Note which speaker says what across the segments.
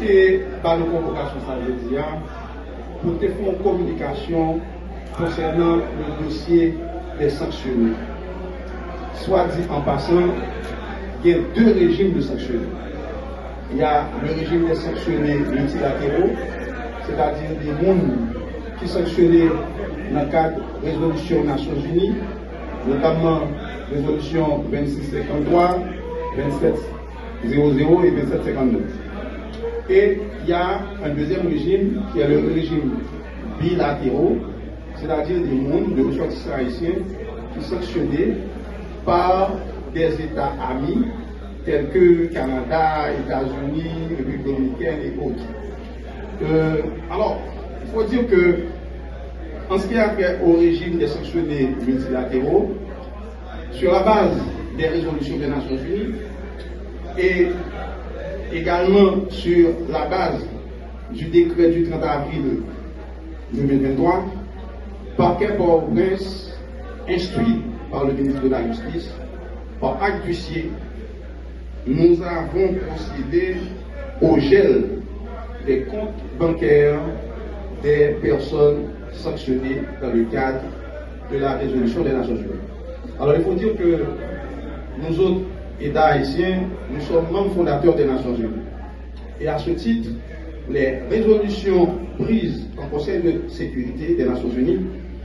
Speaker 1: était par la convocation, ça veut dire, pour te faire une communication concernant le dossier des sanctionnés. Soit dit en passant, il y a deux régimes de sanctionnés. Il y a le régime des sanctionnés multilatéraux, c'est-à-dire des mondes qui sanctionnés dans le cadre de la résolution des Nations Unies, notamment résolution 2653, 2700 et 2752. Et il y a un deuxième régime qui est le régime bilatéraux, c'est-à-dire des mondes de ressortissants haïtiens qui sont sanctionnés par des États amis tels que Canada, États-Unis, République dominicaine et autres. Alors, il faut dire que en ce qui a trait au régime des sanctionnés multilatéraux, sur la base des résolutions des Nations Unies et également sur la base du décret du 30 avril 2023, parquet Port-au-Prince, instruit par le ministre de la Justice, par acte d'huissier, nous avons procédé au gel des comptes bancaires des personnes sanctionnées dans le cadre de la résolution des Nations Unies. Alors il faut dire que nous autres, États haïtiens, nous sommes membres fondateurs des Nations Unies. Et à ce titre, les résolutions prises en Conseil de sécurité des Nations Unies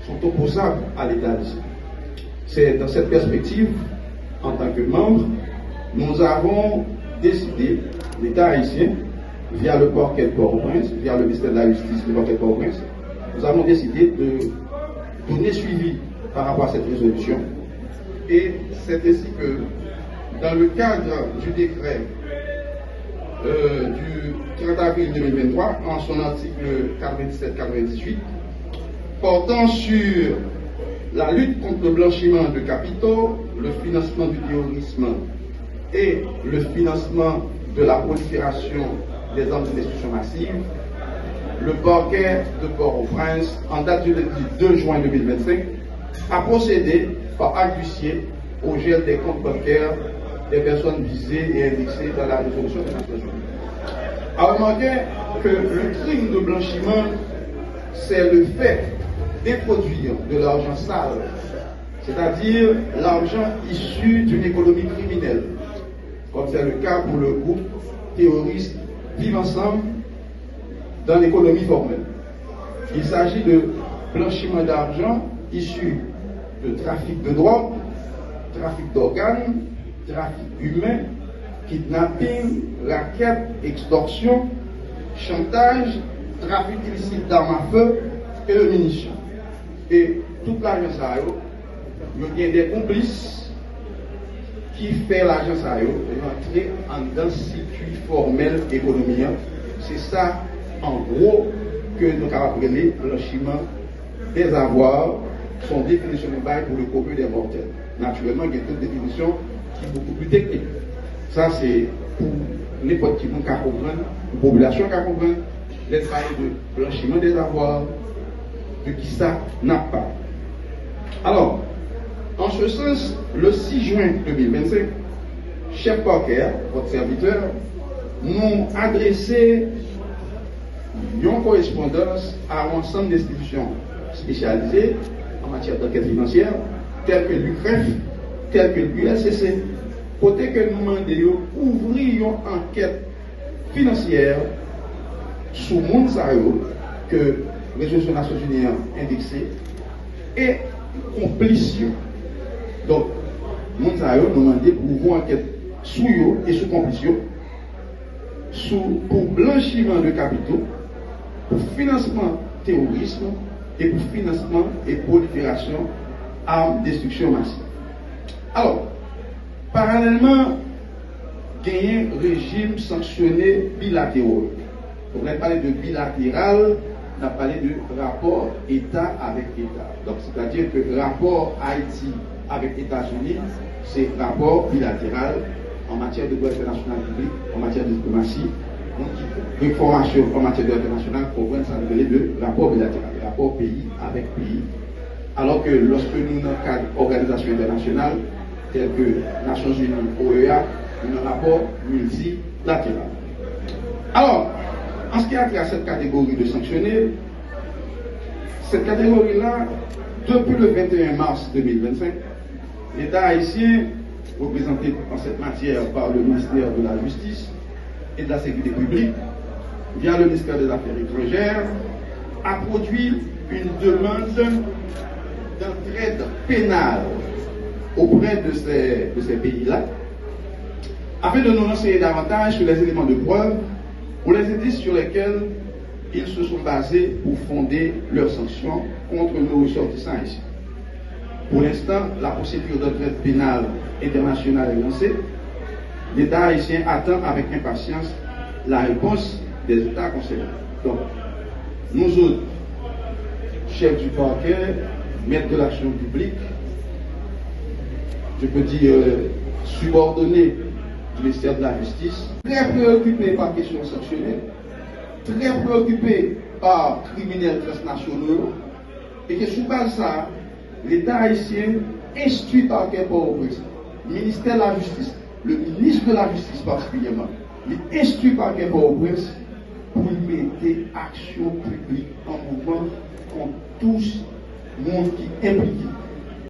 Speaker 1: sont opposables à l'État haïtien. C'est dans cette perspective, en tant que membre, nous avons décidé, l'État haïtien, via le parquet de Port-au-Prince, via le ministère de la Justice, le parquet de Port-au-Prince, nous avons décidé de donner suivi par rapport à cette résolution. Et c'est ainsi que, dans le cadre du décret du 30 avril 2023, en son article 97-98, portant sur la lutte contre le blanchiment de capitaux, le financement du terrorisme et le financement de la prolifération des armes de destruction massive, le parquet de Port-au-Prince, en date du 2 juin 2025, a procédé par acte d'huissier au gel des comptes bancaires des personnes visées et indexées dans la résolution des Nations Unies. A remarqué que le crime de blanchiment, c'est le fait d'introduire de l'argent sale, c'est-à-dire l'argent issu d'une économie criminelle, comme c'est le cas pour le groupe terroriste Vivre Ensemble dans l'économie formelle. Il s'agit de blanchiment d'argent issu de trafic de drogue, trafic d'organes, trafic humain, kidnapping, racket, extorsion, chantage, trafic illicite d'armes à feu et de munitions. Et toute l'agence a il y a des complices qui fait l'agence a rentrer en dans circuit formel économique. C'est ça, en gros, que nous avons appelé blanchiment des avoirs, son définition de bail pour le commun des mortels. Naturellement, il y a d'autres définitions qui sont beaucoup plus techniques. Ça, c'est pour n'importe qui qui comprendre, la population qui comprend, les travailleurs de blanchiment des avoirs, de qui ça n'a pas. Alors, en ce sens, le 6 juin 2025, chef parquet, votre serviteur, nous adressé une correspondance à un ensemble d'institutions spécialisées en matière d'enquête financière, telles que l'UCREF, telles que l'USCC, côté que nous demandons d'ouvrir une enquête financière sous monde que la résolution des Nations Unies a indexé et complice. Donc, nous demandons pour ouvrir une enquête sous eux et sous complice pour blanchiment de capitaux, pour financement terrorisme et pour financement et prolifération armes destruction massive. Alors, parallèlement, il y a un régime sanctionné bilatéraux. On a parlé de bilatéral, on a parlé de rapport État avec État. Donc, c'est-à-dire que le rapport Haïti avec États-Unis, c'est rapport bilatéral en matière de droit international public, en matière de diplomatie. Donc, l'information en matière de droit international, ça veut dire de rapport bilatéral, rapport pays avec pays. Alors que lorsque nous, dans le cadre d'organisations internationales, telles que Nations Unies, OEA, nous avons un rapport multilatéral. Alors, En ce qui a trait à cette catégorie de sanctionnés, cette catégorie-là, depuis le 21 mars 2025, l'État haïtien, représenté en cette matière par le ministère de la Justice et de la Sécurité publique, via le ministère des Affaires étrangères, a produit une demande d'entraide pénale auprès de ces pays-là, afin de nous renseigner davantage sur les éléments de preuve ou les indices sur lesquels ils se sont basés pour fonder leurs sanctions contre nos ressortissants haïtiens. Pour l'instant, la procédure d'entraide pénale internationale est lancée. L'État haïtien attend avec impatience la réponse des États concernés. Donc, nous autres, chefs du parquet, maîtres de l'action publique, je peux dire subordonnés du ministère de la Justice, très préoccupés par la question sanctionnée, très préoccupés par criminels transnationaux, et que sous base de ça, l'État haïtien instruit par quel Port-au-Prince, le ministère de la Justice, le ministre de la Justice particulièrement, il instruit par quel Port-au-Prince pour mettre action publique en mouvement contre tous les monde qui est impliqué